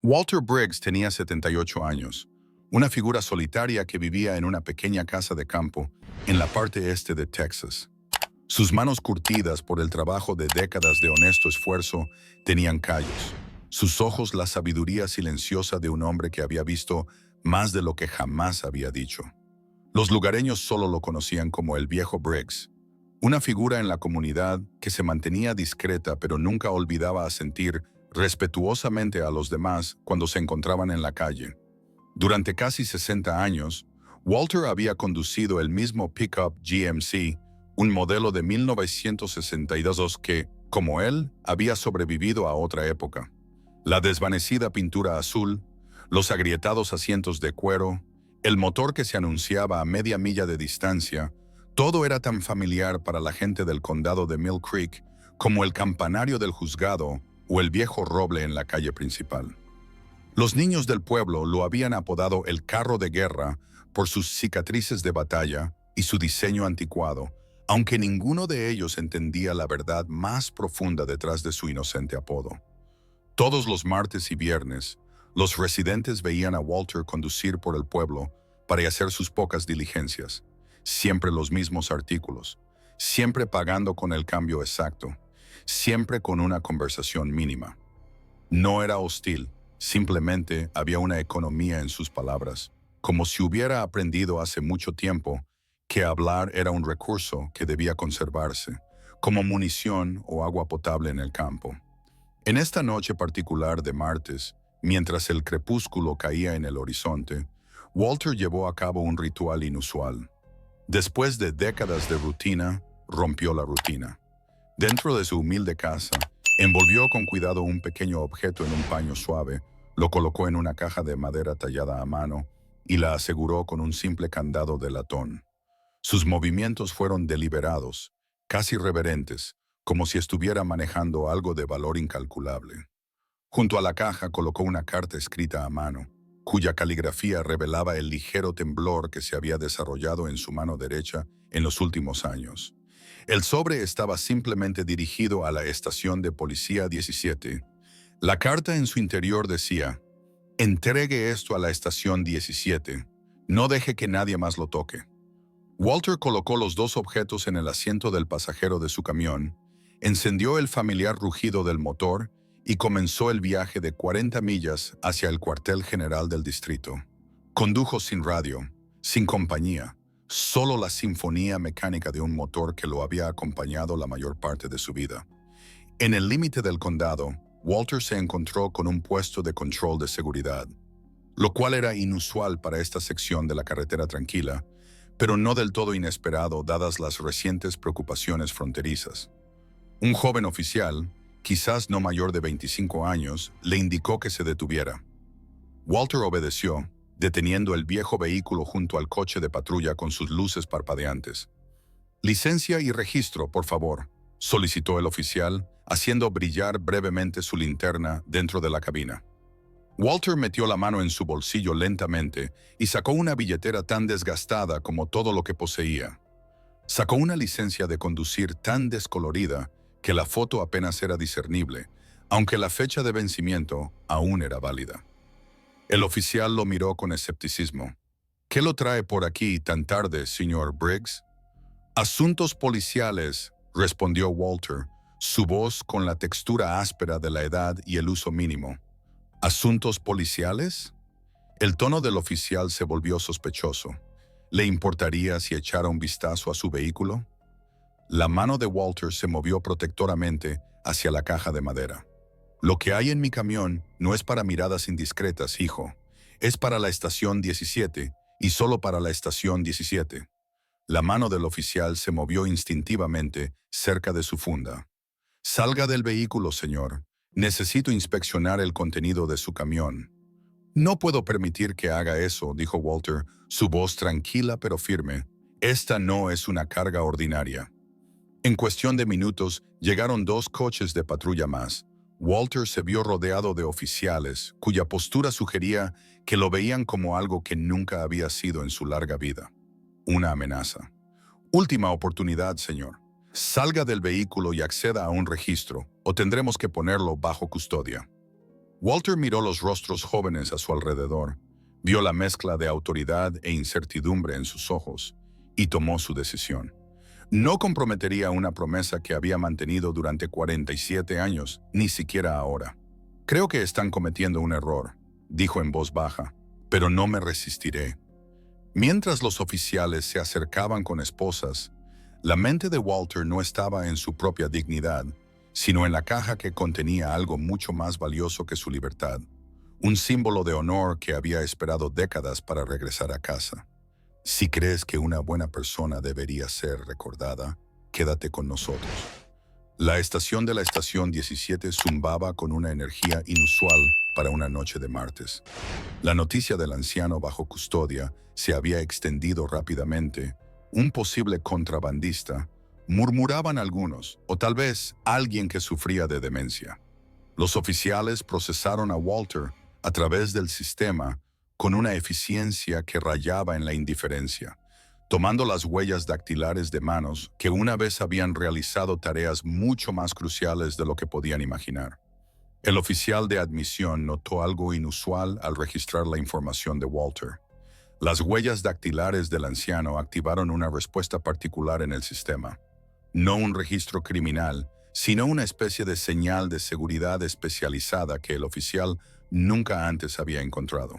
Walter Briggs tenía 78 años, una figura solitaria que vivía en una pequeña casa de campo en la parte este de Texas. Sus manos curtidas por el trabajo de décadas de honesto esfuerzo tenían callos. Sus ojos la sabiduría silenciosa de un hombre que había visto más de lo que jamás había dicho. Los lugareños solo lo conocían como el viejo Briggs, una figura en la comunidad que se mantenía discreta pero nunca olvidaba asentir respetuosamente a los demás cuando se encontraban en la calle. Durante casi 60 años, Walter había conducido el mismo pickup GMC, un modelo de 1962 que, como él, había sobrevivido a otra época. La desvanecida pintura azul, los agrietados asientos de cuero, el motor que se anunciaba a media milla de distancia, todo era tan familiar para la gente del condado de Mill Creek como el campanario del juzgado o el viejo roble en la calle principal. Los niños del pueblo lo habían apodado el carro de guerra por sus cicatrices de batalla y su diseño anticuado, aunque ninguno de ellos entendía la verdad más profunda detrás de su inocente apodo. Todos los martes y viernes, los residentes veían a Walter conducir por el pueblo para hacer sus pocas diligencias, siempre los mismos artículos, siempre pagando con el cambio exacto, siempre con una conversación mínima. No era hostil, simplemente había una economía en sus palabras, como si hubiera aprendido hace mucho tiempo que hablar era un recurso que debía conservarse, como munición o agua potable en el campo. En esta noche particular de martes, mientras el crepúsculo caía en el horizonte, Walter llevó a cabo un ritual inusual. Después de décadas de rutina, rompió la rutina. Dentro de su humilde casa, envolvió con cuidado un pequeño objeto en un paño suave, lo colocó en una caja de madera tallada a mano y la aseguró con un simple candado de latón. Sus movimientos fueron deliberados, casi reverentes, como si estuviera manejando algo de valor incalculable. Junto a la caja colocó una carta escrita a mano, cuya caligrafía revelaba el ligero temblor que se había desarrollado en su mano derecha en los últimos años. El sobre estaba simplemente dirigido a la estación de policía 17. La carta en su interior decía: «Entregue esto a la estación 17. No deje que nadie más lo toque». Walter colocó los dos objetos en el asiento del pasajero de su camión, encendió el familiar rugido del motor y comenzó el viaje de 40 millas hacia el cuartel general del distrito. Condujo sin radio, sin compañía, solo la sinfonía mecánica de un motor que lo había acompañado la mayor parte de su vida. En el límite del condado, Walter se encontró con un puesto de control de seguridad, lo cual era inusual para esta sección de la carretera tranquila, pero no del todo inesperado dadas las recientes preocupaciones fronterizas. Un joven oficial, quizás no mayor de 25 años, le indicó que se detuviera. Walter obedeció, deteniendo el viejo vehículo junto al coche de patrulla con sus luces parpadeantes. «Licencia y registro, por favor», solicitó el oficial, haciendo brillar brevemente su linterna dentro de la cabina. Walter metió la mano en su bolsillo lentamente y sacó una billetera tan desgastada como todo lo que poseía. Sacó una licencia de conducir tan descolorida que la foto apenas era discernible, aunque la fecha de vencimiento aún era válida. El oficial lo miró con escepticismo. «¿Qué lo trae por aquí tan tarde, señor Briggs?» «Asuntos policiales», respondió Walter, su voz con la textura áspera de la edad y el uso mínimo. «¿Asuntos policiales?» El tono del oficial se volvió sospechoso. ¿Le importaría si echara un vistazo a su vehículo? La mano de Walter se movió protectoramente hacia la caja de madera. «Lo que hay en mi camión no es para miradas indiscretas, hijo. Es para la estación 17 y solo para la estación 17. La mano del oficial se movió instintivamente cerca de su funda. «Salga del vehículo, señor. Necesito inspeccionar el contenido de su camión». «No puedo permitir que haga eso», dijo Walter, su voz tranquila pero firme. «Esta no es una carga ordinaria». En cuestión de minutos, llegaron dos coches de patrulla más. Walter se vio rodeado de oficiales, cuya postura sugería que lo veían como algo que nunca había sido en su larga vida. Una amenaza. «Última oportunidad, señor. Salga del vehículo y acceda a un registro, o tendremos que ponerlo bajo custodia». Walter miró los rostros jóvenes a su alrededor, vio la mezcla de autoridad e incertidumbre en sus ojos y tomó su decisión. No comprometería una promesa que había mantenido durante 47 años, ni siquiera ahora. Creo que están cometiendo un error, dijo en voz baja, pero no me resistiré. Mientras los oficiales se acercaban con esposas, la mente de Walter no estaba en su propia dignidad, sino en la caja que contenía algo mucho más valioso que su libertad, un símbolo de honor que había esperado décadas para regresar a casa. Si crees que una buena persona debería ser recordada, quédate con nosotros. La estación de la estación 17 zumbaba con una energía inusual para una noche de martes. La noticia del anciano bajo custodia se había extendido rápidamente. Un posible contrabandista, murmuraban algunos, o tal vez alguien que sufría de demencia. Los oficiales procesaron a Walter a través del sistema con una eficiencia que rayaba en la indiferencia, tomando las huellas dactilares de manos que una vez habían realizado tareas mucho más cruciales de lo que podían imaginar. El oficial de admisión notó algo inusual al registrar la información de Walter. Las huellas dactilares del anciano activaron una respuesta particular en el sistema. No un registro criminal, sino una especie de señal de seguridad especializada que el oficial nunca antes había encontrado.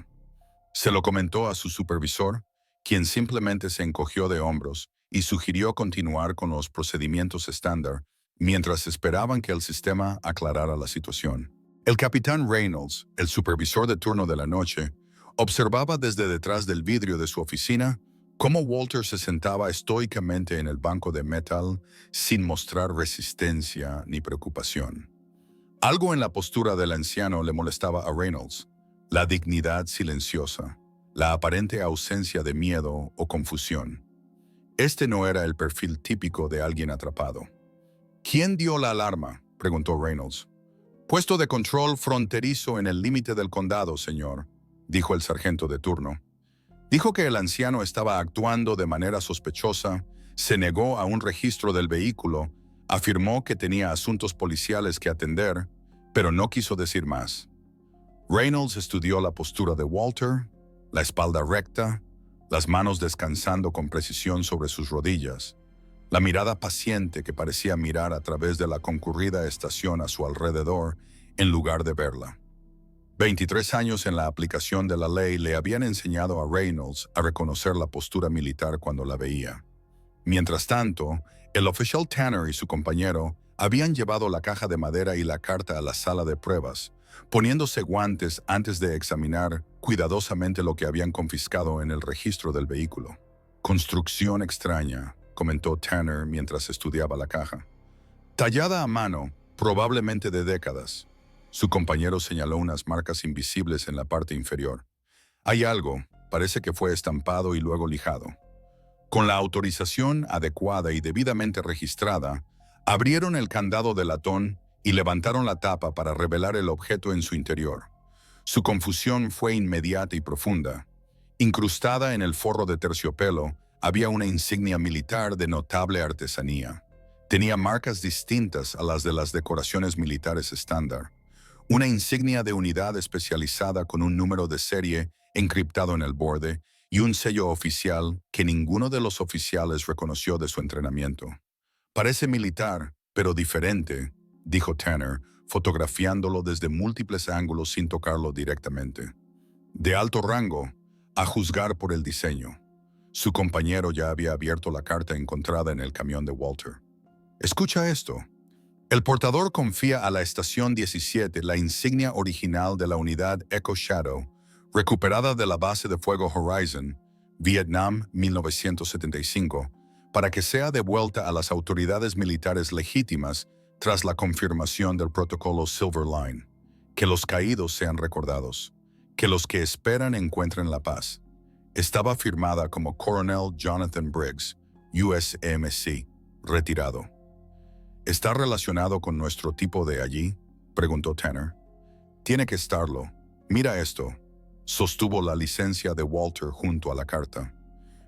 Se lo comentó a su supervisor, quien simplemente se encogió de hombros y sugirió continuar con los procedimientos estándar mientras esperaban que el sistema aclarara la situación. El capitán Reynolds, el supervisor de turno de la noche, observaba desde detrás del vidrio de su oficina cómo Walter se sentaba estoicamente en el banco de metal sin mostrar resistencia ni preocupación. Algo en la postura del anciano le molestaba a Reynolds: la dignidad silenciosa, la aparente ausencia de miedo o confusión. Este no era el perfil típico de alguien atrapado. ¿Quién dio la alarma?, preguntó Reynolds. Puesto de control fronterizo en el límite del condado, señor, dijo el sargento de turno. Dijo que el anciano estaba actuando de manera sospechosa, se negó a un registro del vehículo, afirmó que tenía asuntos policiales que atender, pero no quiso decir más. Reynolds estudió la postura de Walter, la espalda recta, las manos descansando con precisión sobre sus rodillas, la mirada paciente que parecía mirar a través de la concurrida estación a su alrededor en lugar de verla. 23 años en la aplicación de la ley le habían enseñado a Reynolds a reconocer la postura militar cuando la veía. Mientras tanto, el oficial Tanner y su compañero habían llevado la caja de madera y la carta a la sala de pruebas, poniéndose guantes antes de examinar cuidadosamente lo que habían confiscado en el registro del vehículo. Construcción extraña, comentó Tanner mientras estudiaba la caja. Tallada a mano, probablemente de décadas. Su compañero señaló unas marcas invisibles en la parte inferior. Hay algo, parece que fue estampado y luego lijado. Con la autorización adecuada y debidamente registrada, abrieron el candado de latón y levantaron la tapa para revelar el objeto en su interior. Su confusión fue inmediata y profunda. Incrustada en el forro de terciopelo, había una insignia militar de notable artesanía. Tenía marcas distintas a las de las decoraciones militares estándar. Una insignia de unidad especializada con un número de serie encriptado en el borde y un sello oficial que ninguno de los oficiales reconoció de su entrenamiento. Parece militar, pero diferente, dijo Tanner, fotografiándolo desde múltiples ángulos sin tocarlo directamente. De alto rango, a juzgar por el diseño. Su compañero ya había abierto la carta encontrada en el camión de Walter. Escucha esto. El portador confía a la estación 17 la insignia original de la unidad Echo Shadow, recuperada de la base de fuego Horizon, Vietnam 1975, para que sea devuelta a las autoridades militares legítimas tras la confirmación del protocolo Silver Line. Que los caídos sean recordados, que los que esperan encuentren la paz. Estaba firmada como Coronel Jonathan Briggs, USMC, retirado. ¿Está relacionado con nuestro tipo de allí?, preguntó Tanner. Tiene que estarlo. Mira esto. Sostuvo la licencia de Walter junto a la carta.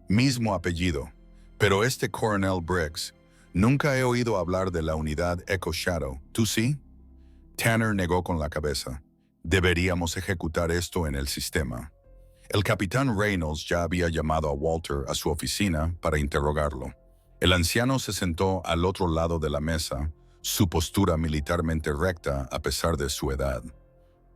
Mismo apellido, pero este Coronel Briggs. Nunca he oído hablar de la unidad Echo Shadow. ¿Tú sí? Tanner negó con la cabeza. Deberíamos ejecutar esto en el sistema. El capitán Reynolds ya había llamado a Walter a su oficina para interrogarlo. El anciano se sentó al otro lado de la mesa, su postura militarmente recta a pesar de su edad.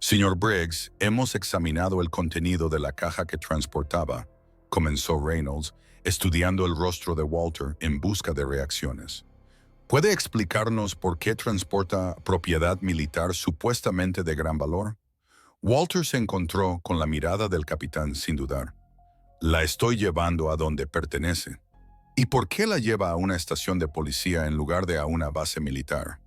Señor Briggs, hemos examinado el contenido de la caja que transportaba, comenzó Reynolds, estudiando el rostro de Walter en busca de reacciones. ¿Puede explicarnos por qué transporta propiedad militar supuestamente de gran valor? Walter se encontró con la mirada del capitán sin dudar. La estoy llevando a donde pertenece. ¿Y por qué la lleva a una estación de policía en lugar de a una base militar?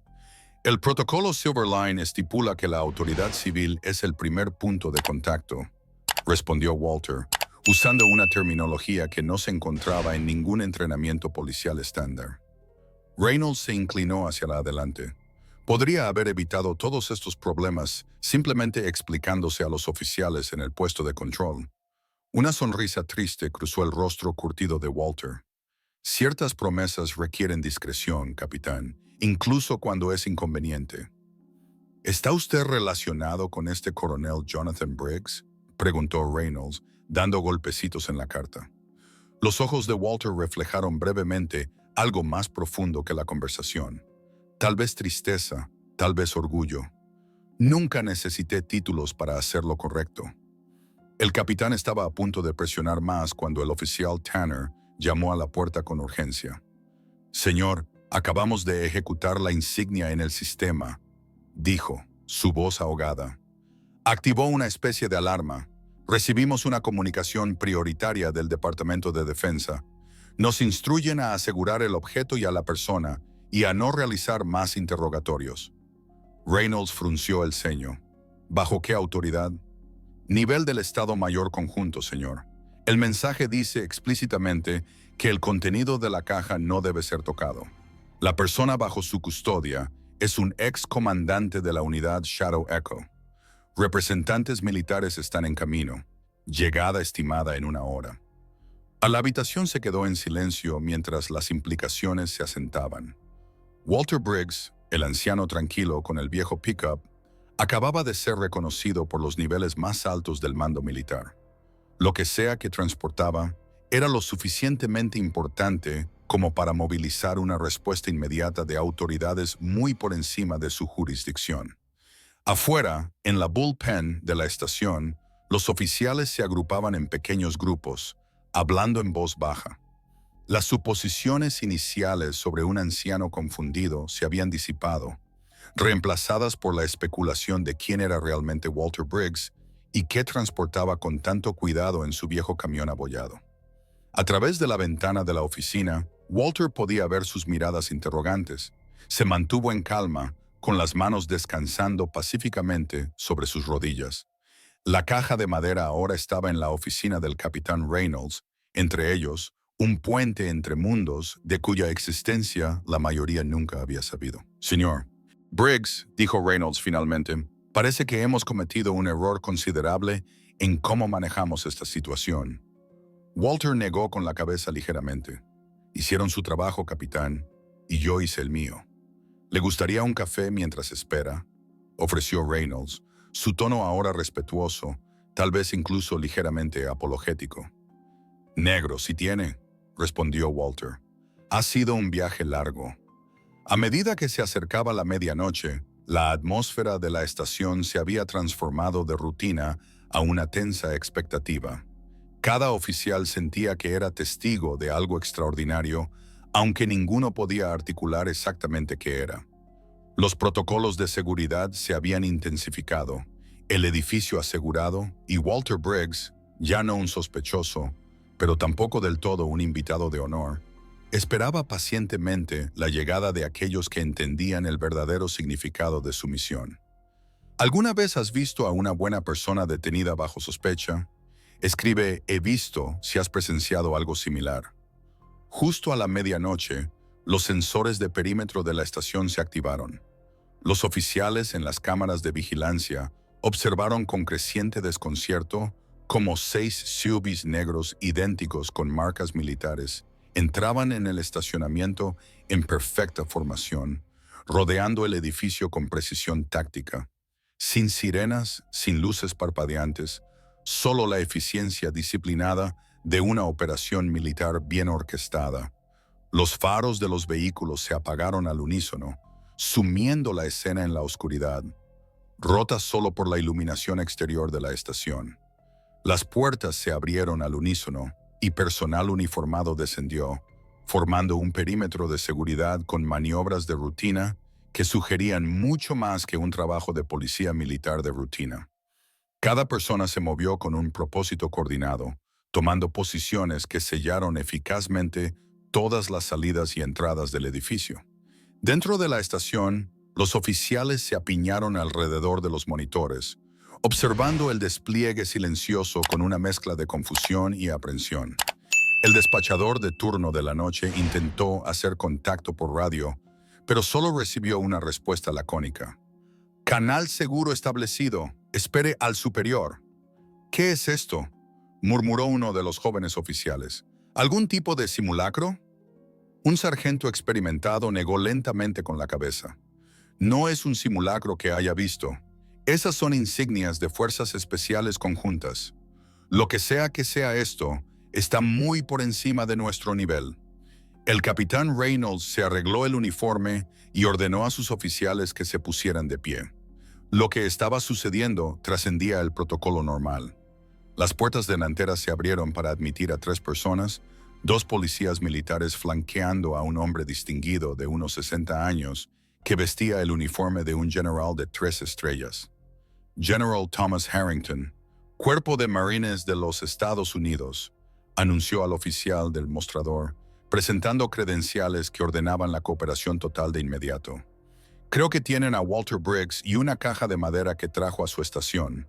El protocolo Silverline estipula que la autoridad civil es el primer punto de contacto, respondió Walter, usando una terminología que no se encontraba en ningún entrenamiento policial estándar. Reynolds se inclinó hacia adelante. Podría haber evitado todos estos problemas simplemente explicándose a los oficiales en el puesto de control. Una sonrisa triste cruzó el rostro curtido de Walter. Ciertas promesas requieren discreción, capitán, incluso cuando es inconveniente. ¿Está usted relacionado con este coronel Jonathan Briggs?, preguntó Reynolds, dando golpecitos en la carta. Los ojos de Walter reflejaron brevemente algo más profundo que la conversación. Tal vez tristeza, tal vez orgullo. Nunca necesité títulos para hacer lo correcto. El capitán estaba a punto de presionar más cuando el oficial Tanner llamó a la puerta con urgencia. «Señor, acabamos de ejecutar la insignia en el sistema», dijo, su voz ahogada. Activó una especie de alarma. Recibimos una comunicación prioritaria del Departamento de Defensa. Nos instruyen a asegurar el objeto y a la persona y a no realizar más interrogatorios. Reynolds frunció el ceño. ¿Bajo qué autoridad? Nivel del Estado Mayor Conjunto, señor. El mensaje dice explícitamente que el contenido de la caja no debe ser tocado. La persona bajo su custodia es un ex comandante de la unidad Shadow Echo. Representantes militares están en camino. Llegada estimada en 1 hora. A la habitación se quedó en silencio mientras las implicaciones se asentaban. Walter Briggs, el anciano tranquilo con el viejo pickup, acababa de ser reconocido por los niveles más altos del mando militar. Lo que sea que transportaba era lo suficientemente importante como para movilizar una respuesta inmediata de autoridades muy por encima de su jurisdicción. Afuera, en la bullpen de la estación, los oficiales se agrupaban en pequeños grupos, hablando en voz baja. Las suposiciones iniciales sobre un anciano confundido se habían disipado, reemplazadas por la especulación de quién era realmente Walter Briggs y qué transportaba con tanto cuidado en su viejo camión abollado. A través de la ventana de la oficina, Walter podía ver sus miradas interrogantes. Se mantuvo en calma, con las manos descansando pacíficamente sobre sus rodillas. La caja de madera ahora estaba en la oficina del capitán Reynolds, entre ellos, un puente entre mundos de cuya existencia la mayoría nunca había sabido. «Señor Briggs», dijo Reynolds finalmente, «parece que hemos cometido un error considerable en cómo manejamos esta situación». Walter negó con la cabeza ligeramente. «Hicieron su trabajo, capitán, y yo hice el mío». «¿Le gustaría un café mientras espera?», ofreció Reynolds, su tono ahora respetuoso, tal vez incluso ligeramente apologético. «Negro, si tiene», respondió Walter. «Ha sido un viaje largo». A medida que se acercaba la medianoche, la atmósfera de la estación se había transformado de rutina a una tensa expectativa. Cada oficial sentía que era testigo de algo extraordinario, aunque ninguno podía articular exactamente qué era. Los protocolos de seguridad se habían intensificado, el edificio asegurado y Walter Briggs, ya no un sospechoso, pero tampoco del todo un invitado de honor, esperaba pacientemente la llegada de aquellos que entendían el verdadero significado de su misión. ¿Alguna vez has visto a una buena persona detenida bajo sospecha? Escribe «he visto» si has presenciado algo similar. Justo a la medianoche, los sensores de perímetro de la estación se activaron. Los oficiales en las cámaras de vigilancia observaron con creciente desconcierto cómo 6 SUVs negros idénticos con marcas militares entraban en el estacionamiento en perfecta formación, rodeando el edificio con precisión táctica. Sin sirenas, sin luces parpadeantes, solo la eficiencia disciplinada de una operación militar bien orquestada. Los faros de los vehículos se apagaron al unísono, sumiendo la escena en la oscuridad, rota solo por la iluminación exterior de la estación. Las puertas se abrieron al unísono y personal uniformado descendió, formando un perímetro de seguridad con maniobras de rutina que sugerían mucho más que un trabajo de policía militar de rutina. Cada persona se movió con un propósito coordinado, tomando posiciones que sellaron eficazmente todas las salidas y entradas del edificio. Dentro de la estación, los oficiales se apiñaron alrededor de los monitores, observando el despliegue silencioso con una mezcla de confusión y aprensión. El despachador de turno de la noche intentó hacer contacto por radio, pero solo recibió una respuesta lacónica. Canal seguro establecido. Espere al superior. ¿Qué es esto?, murmuró uno de los jóvenes oficiales. ¿Algún tipo de simulacro? Un sargento experimentado negó lentamente con la cabeza. No es un simulacro que haya visto. Esas son insignias de fuerzas especiales conjuntas. Lo que sea esto, está muy por encima de nuestro nivel. El capitán Reynolds se arregló el uniforme y ordenó a sus oficiales que se pusieran de pie. Lo que estaba sucediendo trascendía el protocolo normal. Las puertas delanteras se abrieron para admitir a 3 personas, 2 policías militares flanqueando a un hombre distinguido de unos 60 años que vestía el uniforme de un general de 3 estrellas. General Thomas Harrington, Cuerpo de Marines de los Estados Unidos, anunció al oficial del mostrador, presentando credenciales que ordenaban la cooperación total de inmediato. Creo que tienen a Walter Briggs y una caja de madera que trajo a su estación.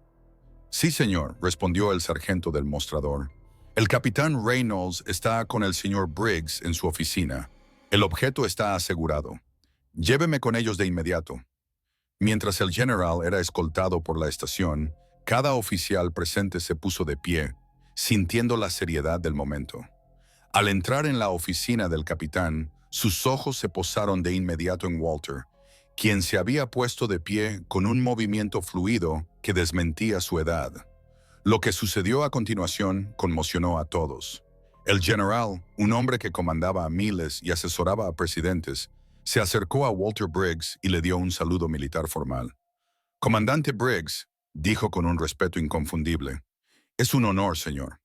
Sí, señor, respondió el sargento del mostrador. El capitán Reynolds está con el señor Briggs en su oficina. El objeto está asegurado. Lléveme con ellos de inmediato. Mientras el general era escoltado por la estación, cada oficial presente se puso de pie, sintiendo la seriedad del momento. Al entrar en la oficina del capitán, sus ojos se posaron de inmediato en Walter, quien se había puesto de pie con un movimiento fluido que desmentía su edad. Lo que sucedió a continuación conmocionó a todos. El general, un hombre que comandaba a miles y asesoraba a presidentes, se acercó a Walter Briggs y le dio un saludo militar formal. «Comandante Briggs», dijo con un respeto inconfundible, «es un honor, señor».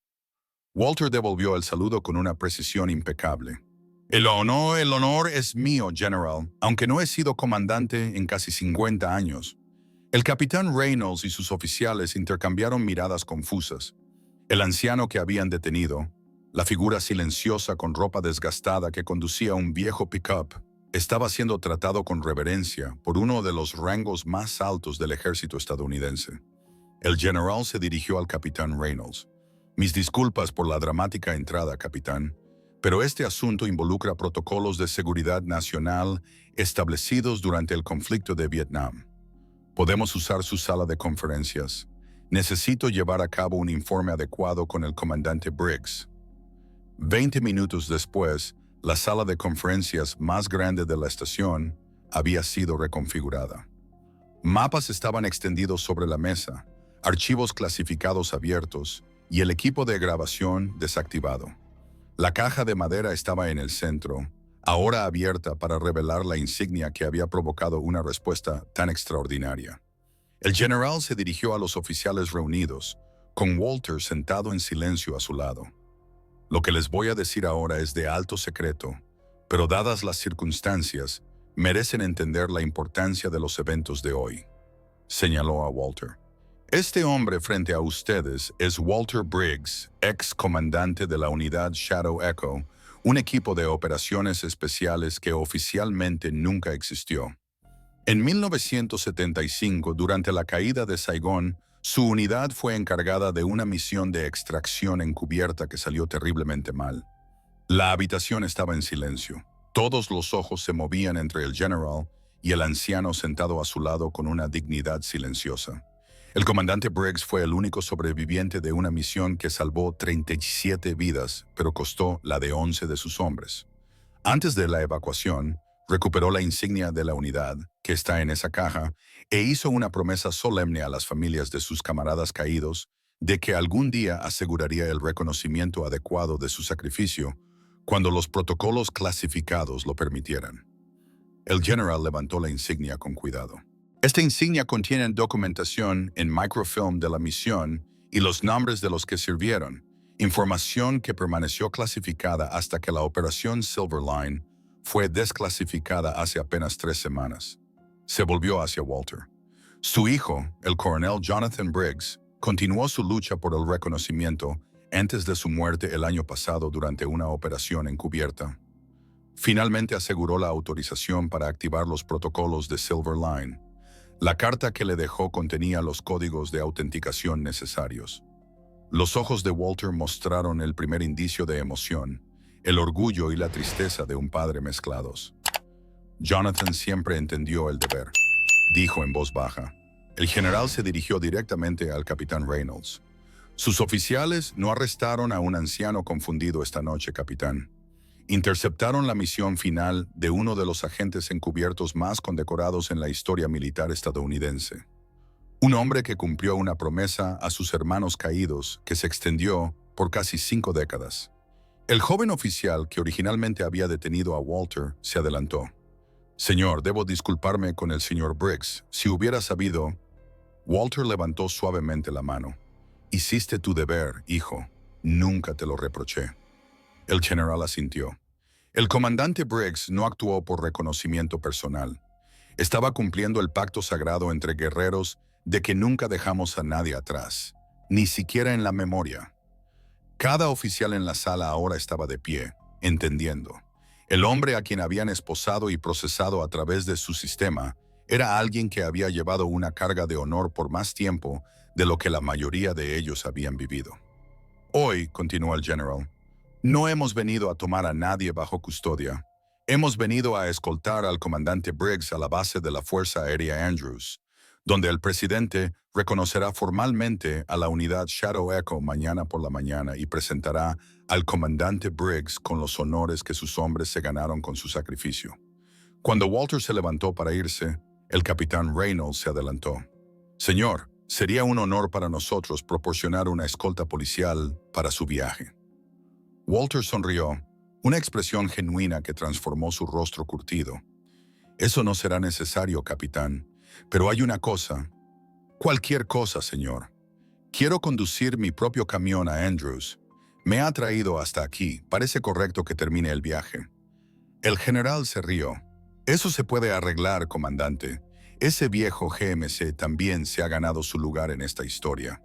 Walter devolvió el saludo con una precisión impecable. El honor es mío, General, aunque no he sido comandante en casi 50 años. El capitán Reynolds y sus oficiales intercambiaron miradas confusas. El anciano que habían detenido, la figura silenciosa con ropa desgastada que conducía un viejo pick-up, estaba siendo tratado con reverencia por uno de los rangos más altos del ejército estadounidense. El general se dirigió al capitán Reynolds. «Mis disculpas por la dramática entrada, capitán, pero este asunto involucra protocolos de seguridad nacional establecidos durante el conflicto de Vietnam. Podemos usar su sala de conferencias. Necesito llevar a cabo un informe adecuado con el comandante Briggs». 20 minutos después, la sala de conferencias más grande de la estación había sido reconfigurada. Mapas estaban extendidos sobre la mesa, archivos clasificados abiertos y el equipo de grabación desactivado. La caja de madera estaba en el centro, ahora abierta para revelar la insignia que había provocado una respuesta tan extraordinaria. El general se dirigió a los oficiales reunidos, con Walter sentado en silencio a su lado. «Lo que les voy a decir ahora es de alto secreto, pero dadas las circunstancias, merecen entender la importancia de los eventos de hoy», señaló a Walter. «Este hombre frente a ustedes es Walter Briggs, ex comandante de la unidad Shadow Echo, un equipo de operaciones especiales que oficialmente nunca existió. En 1975, durante la caída de Saigón, su unidad fue encargada de una misión de extracción encubierta que salió terriblemente mal. La habitación estaba en silencio. Todos los ojos se movían entre el general y el anciano sentado a su lado con una dignidad silenciosa. El comandante Briggs fue el único sobreviviente de una misión que salvó 37 vidas, pero costó la de 11 de sus hombres. Antes de la evacuación, recuperó la insignia de la unidad, que está en esa caja, e hizo una promesa solemne a las familias de sus camaradas caídos de que algún día aseguraría el reconocimiento adecuado de su sacrificio cuando los protocolos clasificados lo permitieran. El general levantó la insignia con cuidado. Esta insignia contiene documentación en microfilm de la misión y los nombres de los que sirvieron, información que permaneció clasificada hasta que la operación Silverline fue desclasificada hace apenas 3 semanas. Se volvió hacia Walter. Su hijo, el coronel Jonathan Briggs, continuó su lucha por el reconocimiento antes de su muerte el año pasado durante una operación encubierta. Finalmente aseguró la autorización para activar los protocolos de Silverline. La carta que le dejó contenía los códigos de autenticación necesarios. Los ojos de Walter mostraron el primer indicio de emoción, el orgullo y la tristeza de un padre mezclados. Jonathan siempre entendió el deber, dijo en voz baja. El general se dirigió directamente al capitán Reynolds. Sus oficiales no arrestaron a un anciano confundido esta noche, capitán. Interceptaron la misión final de uno de los agentes encubiertos más condecorados en la historia militar estadounidense. Un hombre que cumplió una promesa a sus hermanos caídos que se extendió por casi 5 décadas. El joven oficial que originalmente había detenido a Walter se adelantó. Señor, debo disculparme con el señor Briggs. Si hubiera sabido... Walter levantó suavemente la mano. Hiciste tu deber, hijo. Nunca te lo reproché. El general asintió. El comandante Briggs no actuó por reconocimiento personal. Estaba cumpliendo el pacto sagrado entre guerreros de que nunca dejamos a nadie atrás, ni siquiera en la memoria. Cada oficial en la sala ahora estaba de pie, entendiendo. El hombre a quien habían esposado y procesado a través de su sistema era alguien que había llevado una carga de honor por más tiempo de lo que la mayoría de ellos habían vivido. Hoy, continuó el general, no hemos venido a tomar a nadie bajo custodia. Hemos venido a escoltar al comandante Briggs a la base de la Fuerza Aérea Andrews, donde el presidente reconocerá formalmente a la unidad Shadow Echo mañana por la mañana y presentará al comandante Briggs con los honores que sus hombres se ganaron con su sacrificio. Cuando Walter se levantó para irse, el capitán Reynolds se adelantó. Señor, sería un honor para nosotros proporcionar una escolta policial para su viaje. Walter sonrió, una expresión genuina que transformó su rostro curtido. Eso no será necesario, capitán, pero hay una cosa. Cualquier cosa, señor. Quiero conducir mi propio camión a Andrews. Me ha traído hasta aquí. Parece correcto que termine el viaje. El general se rió. Eso se puede arreglar, comandante. Ese viejo GMC también se ha ganado su lugar en esta historia.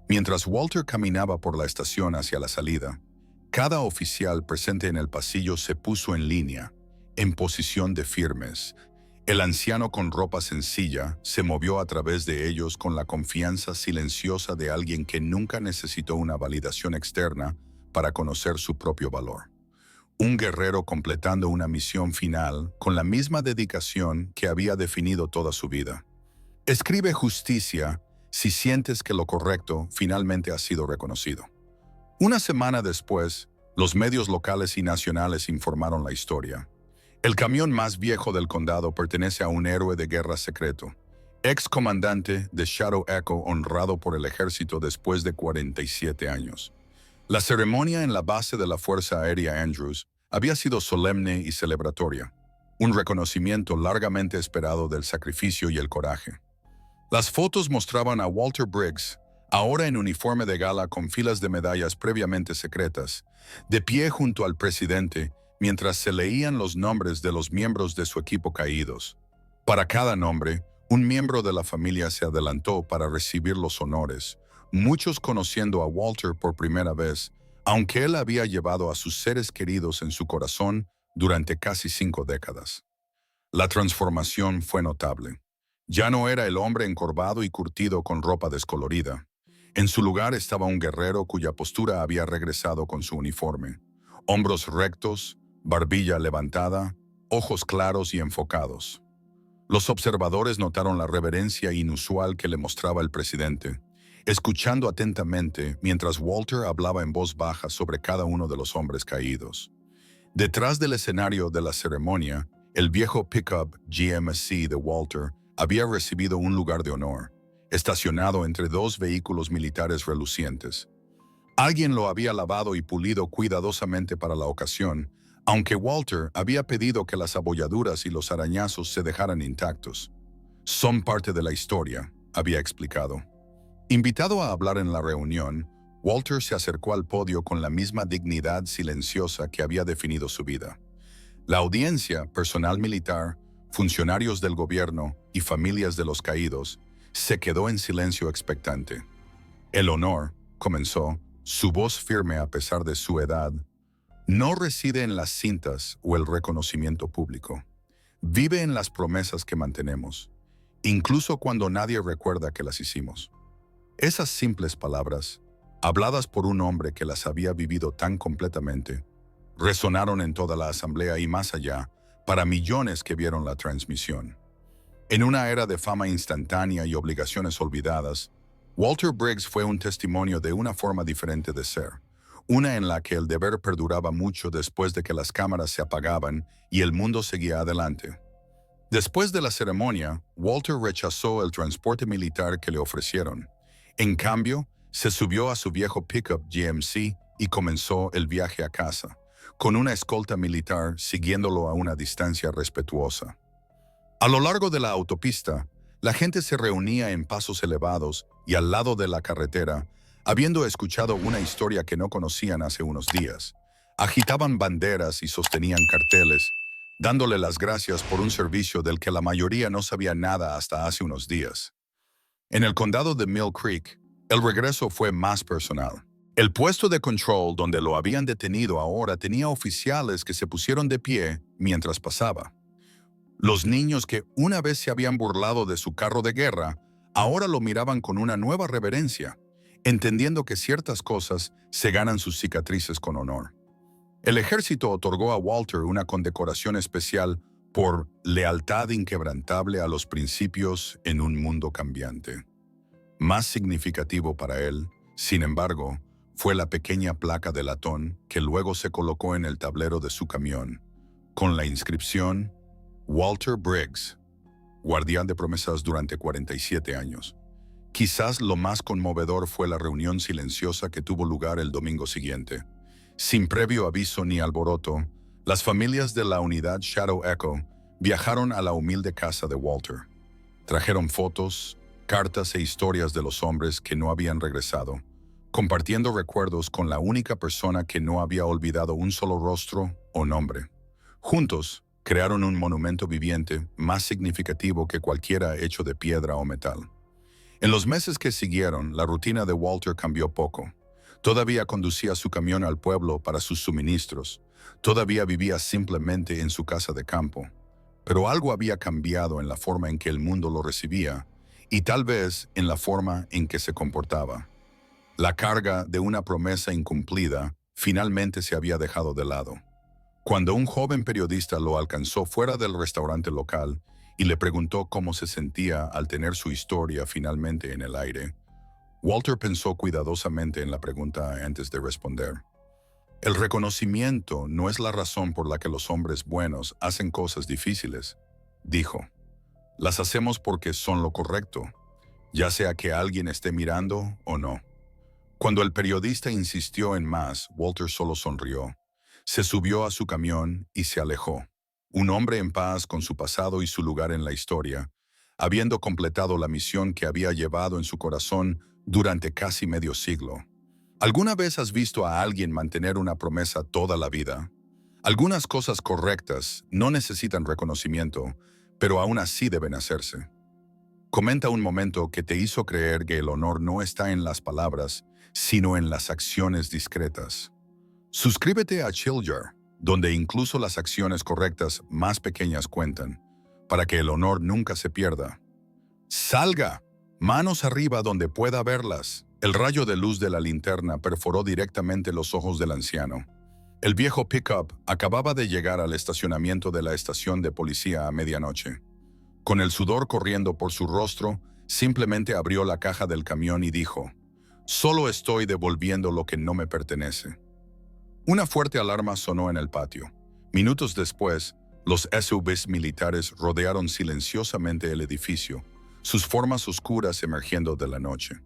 Mientras Walter caminaba por la estación hacia la salida, cada oficial presente en el pasillo se puso en línea, en posición de firmes. El anciano con ropa sencilla se movió a través de ellos con la confianza silenciosa de alguien que nunca necesitó una validación externa para conocer su propio valor. Un guerrero completando una misión final con la misma dedicación que había definido toda su vida. Escribe justicia si sientes que lo correcto finalmente ha sido reconocido. Una semana después, los medios locales y nacionales informaron la historia. El camión más viejo del condado pertenece a un héroe de guerra secreto, ex comandante de Shadow Echo honrado por el ejército después de 47 años. La ceremonia en la base de la Fuerza Aérea Andrews había sido solemne y celebratoria, un reconocimiento largamente esperado del sacrificio y el coraje. Las fotos mostraban a Walter Briggs, ahora en uniforme de gala con filas de medallas previamente secretas, de pie junto al presidente mientras se leían los nombres de los miembros de su equipo caídos. Para cada nombre, un miembro de la familia se adelantó para recibir los honores, muchos conociendo a Walter por primera vez, aunque él había llevado a sus seres queridos en su corazón durante casi 5 décadas. La transformación fue notable. Ya no era el hombre encorvado y curtido con ropa descolorida. En su lugar estaba un guerrero cuya postura había regresado con su uniforme. Hombros rectos, barbilla levantada, ojos claros y enfocados. Los observadores notaron la reverencia inusual que le mostraba el presidente, escuchando atentamente mientras Walter hablaba en voz baja sobre cada uno de los hombres caídos. Detrás del escenario de la ceremonia, El viejo pickup GMC de Walter había recibido un lugar de honor, estacionado entre dos vehículos militares relucientes. Alguien lo había lavado y pulido cuidadosamente para la ocasión, aunque Walter había pedido que las abolladuras y los arañazos se dejaran intactos. Son parte de la historia, había explicado. Invitado a hablar en la reunión, Walter se acercó al podio con la misma dignidad silenciosa que había definido su vida. La audiencia, personal militar, funcionarios del gobierno y familias de los caídos, se quedó en silencio expectante. El honor, comenzó, su voz firme a pesar de su edad, no reside en las cintas o el reconocimiento público. Vive en las promesas que mantenemos, incluso cuando nadie recuerda que las hicimos. Esas simples palabras, habladas por un hombre que las había vivido tan completamente, resonaron en toda la asamblea y más allá, para millones que vieron la transmisión. En una era de fama instantánea y obligaciones olvidadas, Walter Briggs fue un testimonio de una forma diferente de ser, una en la que el deber perduraba mucho después de que las cámaras se apagaban y el mundo seguía adelante. Después de la ceremonia, Walter rechazó el transporte militar que le ofrecieron. En cambio, se subió a su viejo pickup GMC y comenzó el viaje a casa, con una escolta militar siguiéndolo a una distancia respetuosa. A lo largo de la autopista, la gente se reunía en pasos elevados y al lado de la carretera, habiendo escuchado una historia que no conocían hace unos días. Agitaban banderas y sostenían carteles, dándole las gracias por un servicio del que la mayoría no sabía nada hasta hace unos días. En el condado de Mill Creek, el regreso fue más personal. El puesto de control donde lo habían detenido ahora tenía oficiales que se pusieron de pie mientras pasaba. Los niños que una vez se habían burlado de su carro de guerra, ahora lo miraban con una nueva reverencia, entendiendo que ciertas cosas se ganan sus cicatrices con honor. El ejército otorgó a Walter una condecoración especial por lealtad inquebrantable a los principios en un mundo cambiante. Más significativo para él, sin embargo, fue la pequeña placa de latón que luego se colocó en el tablero de su camión, con la inscripción Walter Briggs, guardián de promesas durante 47 años. Quizás lo más conmovedor fue la reunión silenciosa que tuvo lugar el domingo siguiente. Sin previo aviso ni alboroto, las familias de la unidad Shadow Echo viajaron a la humilde casa de Walter. Trajeron fotos, cartas e historias de los hombres que no habían regresado, compartiendo recuerdos con la única persona que no había olvidado un solo rostro o nombre. Juntos, crearon un monumento viviente más significativo que cualquiera hecho de piedra o metal. En los meses que siguieron, la rutina de Walter cambió poco. Todavía conducía su camión al pueblo para sus suministros. Todavía vivía simplemente en su casa de campo. Pero algo había cambiado en la forma en que el mundo lo recibía y tal vez en la forma en que se comportaba. La carga de una promesa incumplida finalmente se había dejado de lado. Cuando un joven periodista lo alcanzó fuera del restaurante local y le preguntó cómo se sentía al tener su historia finalmente en el aire, Walter pensó cuidadosamente en la pregunta antes de responder. El reconocimiento no es la razón por la que los hombres buenos hacen cosas difíciles, dijo. Las hacemos porque son lo correcto, ya sea que alguien esté mirando o no. Cuando el periodista insistió en más, Walter solo sonrió. Se subió a su camión y se alejó. Un hombre en paz con su pasado y su lugar en la historia, habiendo completado la misión que había llevado en su corazón durante casi medio siglo. ¿Alguna vez has visto a alguien mantener una promesa toda la vida? Algunas cosas correctas no necesitan reconocimiento, pero aún así deben hacerse. Comenta un momento que te hizo creer que el honor no está en las palabras, sino en las acciones discretas. Suscríbete a Chill Jar, donde incluso las acciones correctas más pequeñas cuentan, para que el honor nunca se pierda. ¡Salga! Manos arriba donde pueda verlas. El rayo de luz de la linterna perforó directamente los ojos del anciano. El viejo pickup acababa de llegar al estacionamiento de la estación de policía a medianoche. Con el sudor corriendo por su rostro, simplemente abrió la caja del camión y dijo: «Solo estoy devolviendo lo que no me pertenece». Una fuerte alarma sonó en el patio. Minutos después, Los SUVs militares rodearon silenciosamente el edificio, sus formas oscuras emergiendo de la noche.